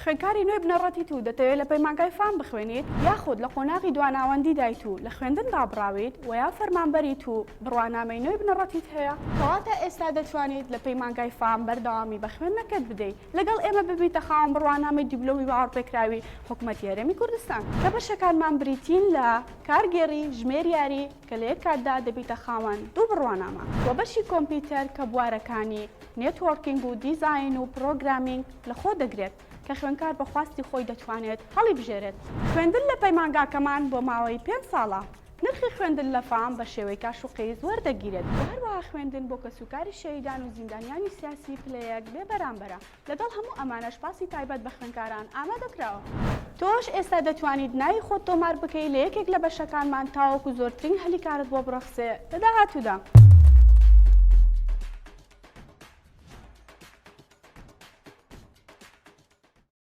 خوێندکاری نوێی بنەڕەتیت و دەتەوێت لە پەیمانگای فام بخوێنیت یاخود لە قۆناغی داناوەندی دایت و لە خوێندن دابڕاویت و یا فەرمانبەریت و بڕوانامەی نوێی بنەڕەتیت هەیە کەواتە ئێستا دەتوانیت لە پەیمانگای فام بەردەوامی بە خوێندنەکەت بدەیت لەگەڵ ئێمە ببیتە خاوەن بڕوانامەی دیپلۆمی باوەڕپێکراوی حکوومەتی هەرێمی کوردستان کە بەشەکانمان بریتین لە کارگێڕی ژمێر یاری کە لە یەک کاتدا دەبیتە خاوەن دوو بڕوانامە و بەشی کۆمپیوتەر کە بوارەکانی نێتوۆرکینگ و دیزاین و پرۆگرامینگ لەخۆ دەگرێت کە خوێندکار بە خواستی خۆی دەتوانێت هەڵی بژێرێت خوێندن لە پەیمانگاکەمان بۆ ماوەی 5 ساڵە نرخی خوێندن لە فام بە شێوەی کاش و قەیز وەردەگیرێت هەروەها خوێندن بۆ کەسوکاری شەهیدان و زیندانیانی سیاسی پلەیەک بێ بەرامبەرە لەگەڵ هەموو ئەمانەش پاسی تایبەت بە خوێندکاران ئامادەکراوە تۆش ئێستا دەتوانیت ناوی خۆت تۆمار بکەیت لە یەکێک لە بەشەکانمان تاوەکو زۆرترین هەلیکارت بۆ بڕەخسێ لە داهاتوودا